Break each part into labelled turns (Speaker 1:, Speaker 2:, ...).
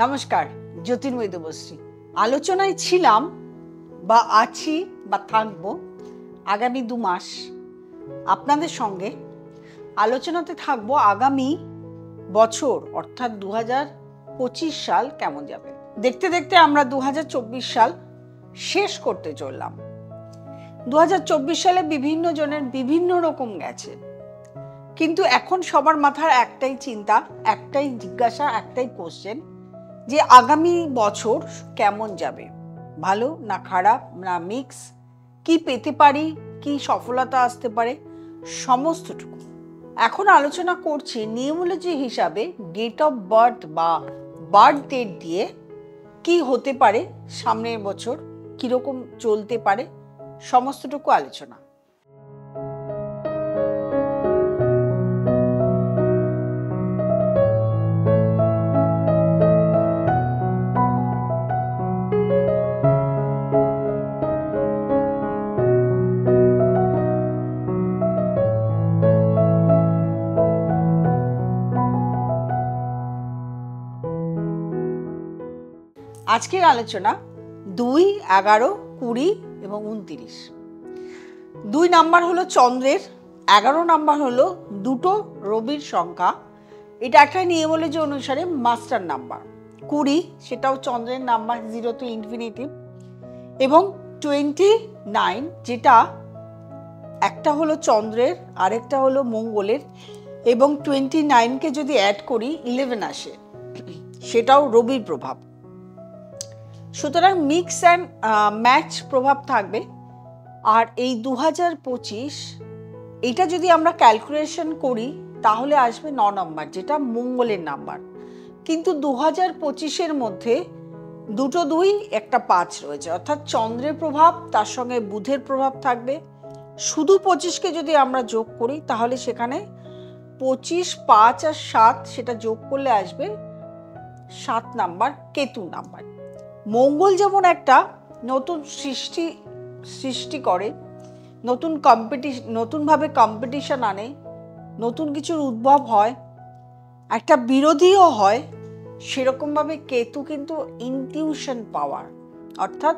Speaker 1: নমস্কার, জ্যোতির্ময় দেবশ্রী। আলোচনায় ছিলাম বা আছি বা থাকবো আগামী 2 মাস আপনাদের সঙ্গে। আলোচনাতে থাকবো আগামী বছর অর্থাৎ 2025 সাল কেমন যাবে। দেখতে দেখতে আমরা 2024 সাল শেষ করতে চললাম। 2024 সালে বিভিন্ন জনের বিভিন্ন রকম গেছে, কিন্তু এখন সবার মাথার একটাই চিন্তা, একটাই জিজ্ঞাসা, একটাই কোশ্চেন যে আগামী বছর কেমন যাবে, ভালো না খারাপ না মিক্স, কি পেতে পারি, কি সফলতা আসতে পারে, সমস্তটুকু এখন আলোচনা করছি নিউমোলজি হিসাবে ডেট অফ বার্থ বা বার্থ ডেট দিয়ে কি হতে পারে, সামনের বছর কিরকম চলতে পারে, সমস্তটুকু আলোচনা। আজকের আলোচনা 2, 11, 20 এবং 29। 2 নাম্বার হলো চন্দ্রের, 11 নাম্বার হলো দুটো রবির সংখ্যা, এটা একটা নিউমোলজি অনুসারে মাস্টার নাম্বার। 20 সেটাও চন্দ্রের নাম্বার, 0 to ইনফিনিটি, এবং 29 যেটা একটা হলো চন্দ্রের আরেকটা হলো মঙ্গলের, এবং 29কে যদি অ্যাড করি 11 আসে, সেটাও রবির প্রভাব। সুতরাং মিক্স অ্যান্ড ম্যাচ প্রভাব থাকবে। আর এই 2025 এটা যদি আমরা ক্যালকুলেশন করি তাহলে আসবে 9 নম্বর, যেটা মঙ্গলের নাম্বার। কিন্তু 2025-এর মধ্যে দুটো 2 একটা 5 রয়েছে, অর্থাৎ চন্দ্রের প্রভাব তার সঙ্গে বুধের প্রভাব থাকবে। শুধু 25কে যদি আমরা যোগ করি তাহলে সেখানে 25, 5 আর 7 সেটা যোগ করলে আসবে 7 নাম্বার, কেতু নাম্বার। মঙ্গল যেমন একটা নতুন সৃষ্টি করে, নতুনভাবে কম্পিটিশন আনে, নতুন কিছুর উদ্ভব হয়, একটা বিরোধীও হয়, সেরকমভাবে কেতু কিন্তু ইনটিউশন পাওয়ার, অর্থাৎ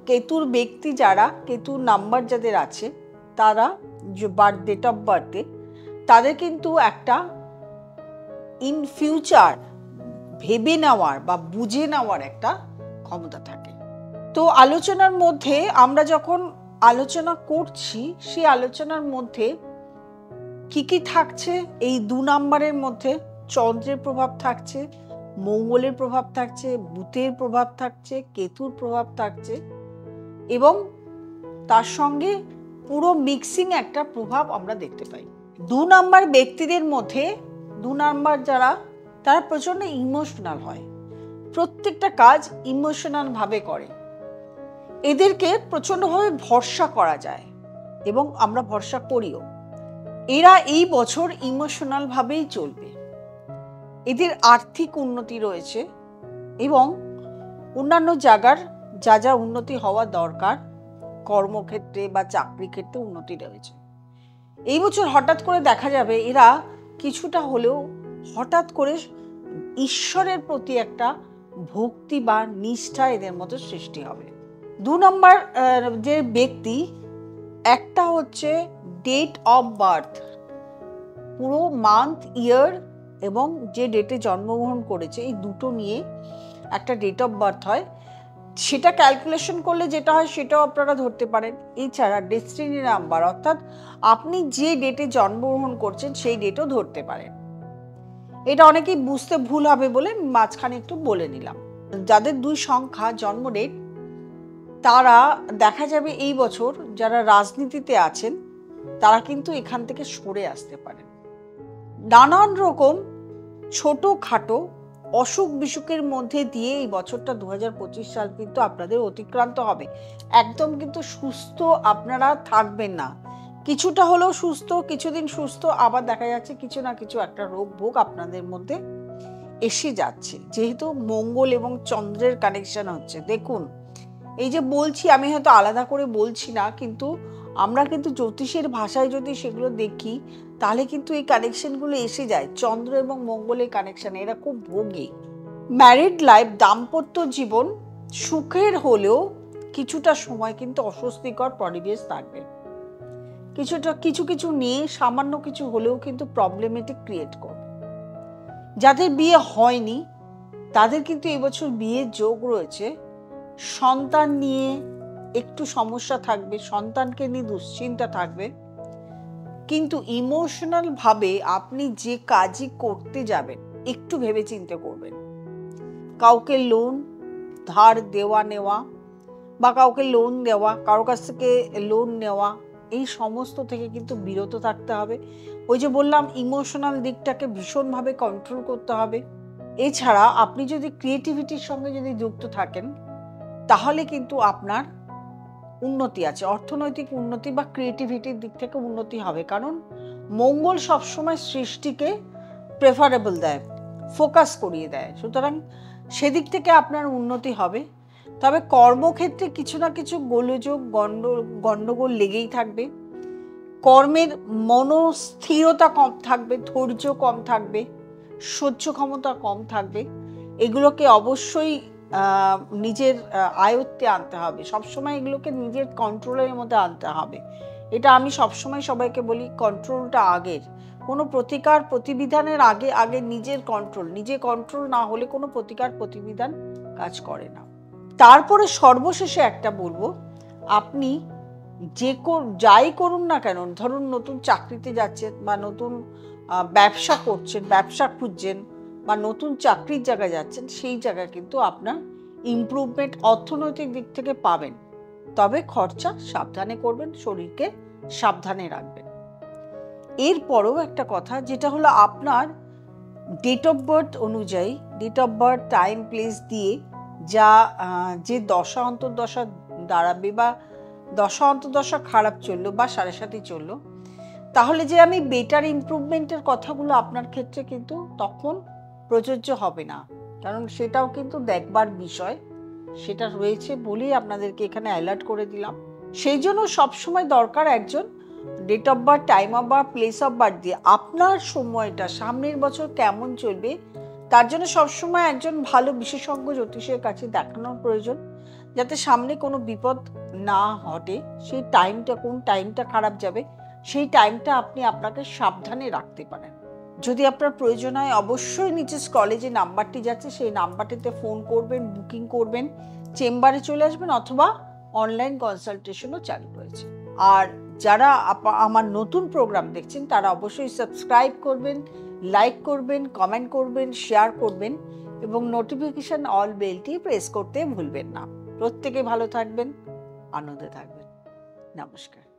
Speaker 1: কেতুর ব্যক্তি যারা, কেতুর নাম্বার যাদের আছে তারা ডেট অফ বার্থে তাদের কিন্তু একটা ইন ফিউচার ভেবে নেওয়ার বা বুঝে নেওয়ার একটা ক্ষমতা থাকে। তো আলোচনার মধ্যে আমরা যখন আলোচনা করছি, সেই আলোচনার মধ্যে কি কি থাকছে, এই 2 নাম্বারের মধ্যে চন্দ্রের প্রভাব থাকছে, মঙ্গলের প্রভাব থাকছে, বুধের প্রভাব থাকছে, কেতুর প্রভাব থাকছে, এবং তার সঙ্গে পুরো মিক্সিং একটা প্রভাব আমরা দেখতে পাই। 2 নাম্বার ব্যক্তিদের মধ্যে 2 নাম্বার যারা, তারা প্রচন্ড ইমোশনাল হয়, প্রত্যেকটা কাজ ইমোশনাল ভাবে করে, এদেরকে প্রচন্ডভাবে ভরসা করা যায় এবং আমরা ভরসা করিও। এরা এই বছর ইমোশনাল ভাবেই চলবে, এদের আর্থিক উন্নতি রয়েছে এবং অন্যান্য জায়গার যা যা উন্নতি হওয়া দরকার, কর্মক্ষেত্রে বা চাকরি ক্ষেত্রে উন্নতি রয়েছে। এই বছর হঠাৎ করে দেখা যাবে এরা কিছুটা হলেও হঠাৎ করে ঈশ্বরের প্রতি একটা ভক্তি বা নিষ্ঠা এদের মধ্যে সৃষ্টি হবে। 2 নম্বর যে ব্যক্তি, একটা হচ্ছে ডেট অফ বার্থ, পুরো মান্থ, ইয়ার এবং যে ডেটে জন্মগ্রহণ করেছে, এই দুটো নিয়ে একটা ডেট অফ বার্থ হয়। সেটা ক্যালকুলেশন করলে যেটা হয় সেটাও আপনারা ধরতে পারেন। এছাড়া ডেস্টিনি নাম্বার, অর্থাৎ আপনি যে ডেটে জন্মগ্রহণ করছেন সেই ডেটও ধরতে পারেন। এটা অনেকেই বুঝতে ভুল হবে বলে মাঝখানে একটু বলে নিলাম। যাদের 2 সংখ্যা জন্ম ডেট, তারা দেখা যাবে এই বছর যারা রাজনীতিতে আছেন তারা কিন্তু এখান থেকে সরে আসতে পারেন। নানান রকম ছোটখাটো অসুখ বিসুখের মধ্যে দিয়ে এই বছরটা 2025 সাল কিন্তু আপনাদের অতিক্রান্ত হবে। একদম কিন্তু সুস্থ আপনারা থাকবেন না, কিছুটা হলেও সুস্থ, কিছুদিন সুস্থ, আবার দেখা যাচ্ছে কিছু না কিছু একটা রোগ ভোগ আপনাদের মধ্যে এসে যাচ্ছে, যেহেতু মঙ্গল এবং চন্দ্রের কানেকশন হচ্ছে। দেখুন, এই যে বলছি, আমি হয়তো আলাদা করে বলছি না, কিন্তু আমরা কিন্তু জ্যোতিষের ভাষায় যদি সেগুলো দেখি তাহলে কিন্তু এই কানেকশনগুলো এসে যায়। চন্দ্র এবং মঙ্গলের কানেকশন, এরা খুব ভোগী। ম্যারিড লাইফ, দাম্পত্য জীবন সুখের হলেও কিছুটা সময় কিন্তু অস্বস্তিকর পরিবেশ থাকবে। কিছু কিছু নিয়ে সামান্য কিছু হলেও কিন্তু প্রবলেমেটিক ক্রিয়েট করবে। যাদের বিয়ে হয়নি তাদের কিন্তু এবছর বিয়ের যোগ রয়েছে। সন্তান নিয়ে একটু সমস্যা থাকবে, সন্তানকে নিয়ে দুশ্চিন্তা থাকবে, কিন্তু ইমোশনাল ভাবে আপনি যে কাজই করতে যাবেন একটু ভেবে চিন্তে করবেন। কাউকে লোন ধার দেওয়া নেওয়া বা কাউকে লোন দেওয়া, কারো কাছ থেকে লোন নেওয়া, এই সমস্ত থেকে কিন্তু বিরত থাকতে হবে। ওই যে বললাম, ইমোশনাল দিকটাকে ভীষণভাবে কন্ট্রোল করতে হবে। এছাড়া আপনি যদি ক্রিয়েটিভিটির সঙ্গে যদি যুক্ত থাকেন তাহলে কিন্তু আপনার উন্নতি আছে, অর্থনৈতিক উন্নতি বা ক্রিয়েটিভিটির দিক থেকে উন্নতি হবে। কারণ মঙ্গল সবসময় সৃষ্টিকে প্রেফারেবল দেয়, ফোকাস করিয়ে দেয়, সুতরাং সেদিক থেকে আপনার উন্নতি হবে। তবে কর্মক্ষেত্রে কিছু না কিছু গোলযোগ গণ্ডগোল লেগেই থাকবে। কর্মের মনস্থিরতা কম থাকবে, ধৈর্য কম থাকবে, সহ্য ক্ষমতা কম থাকবে। এগুলোকে অবশ্যই নিজের আয়ত্তে আনতে হবে, সবসময় এগুলোকে নিজের কন্ট্রোলের মধ্যে আনতে হবে। এটা আমি সবসময় সবাইকে বলি, কন্ট্রোলটা আগের। কোনো প্রতিকার প্রতিবিধানের আগে নিজের কন্ট্রোল, নিজে কন্ট্রোল না হলে কোনো প্রতিকার প্রতিবিধান কাজ করে না। তারপরে সর্বশেষে একটা বলবো, আপনি যাই করুন না কেন, ধরুন নতুন চাকরিতে যাচ্ছেন বা নতুন ব্যবসা করছেন, ব্যবসা খুঁজছেন বা নতুন চাকরির জায়গায় যাচ্ছেন, সেই জায়গায় কিন্তু আপনার ইমপ্রুভমেন্ট অর্থনৈতিক দিক থেকে পাবেন। তবে খরচা সাবধানে করবেন, শরীরকে সাবধানে রাখবেন। এরপরেও একটা কথা, যেটা হলো আপনার ডেট অফ বার্থ অনুযায়ী, date of birth time place দিয়ে যে দশা অন্তর্দশা দাঁড়াবে বা দশা অন্তর্দশা খারাপ চললো বা সাড়ে সাথী চললো, তাহলে যে আমি বেটার ইমপ্রুভমেন্টের কথাগুলো আপনার ক্ষেত্রে কিন্তু তখন প্রযোজ্য হবে না, কারণ সেটাও কিন্তু দেখবার বিষয়। সেটা রয়েছে বলেই আপনাদেরকে এখানে অ্যালার্ট করে দিলাম। সেই জন্য সবসময় দরকার একজন date of birth, time of birth, place of birth দিয়ে আপনার সময়টা সামনের বছর কেমন চলবে তার জন্য সবসময় একজন ভালো বিশেষজ্ঞ জ্যোতিষের কাছে দেখানোর প্রয়োজন, যাতে সামনে কোনো বিপদ না ঘটে। সেই টাইমটা, কোন টাইমটা খারাপ যাবে সেই টাইমটা আপনি আপনাকে সাবধানে রাখতে পারেন। যদি আপনার প্রয়োজন হয় অবশ্যই নিচে স্ক্রলে যে নাম্বারটি যাচ্ছে সেই নাম্বারটিতে ফোন করবেন, বুকিং করবেন, চেম্বারে চলে আসবেন, অথবা অনলাইন কনসালটেশনও চালু রয়েছে। আর যারা আমার নতুন প্রোগ্রাম দেখছেন তারা অবশ্যই সাবস্ক্রাইব করবেন, লাইক করবেন, কমেন্ট করবেন, শেয়ার করবেন এবং নোটিফিকেশন অল বেলটি প্রেস করতে ভুলবেন না। প্রত্যেকে ভালো থাকবেন, আনন্দে থাকবেন। নমস্কার।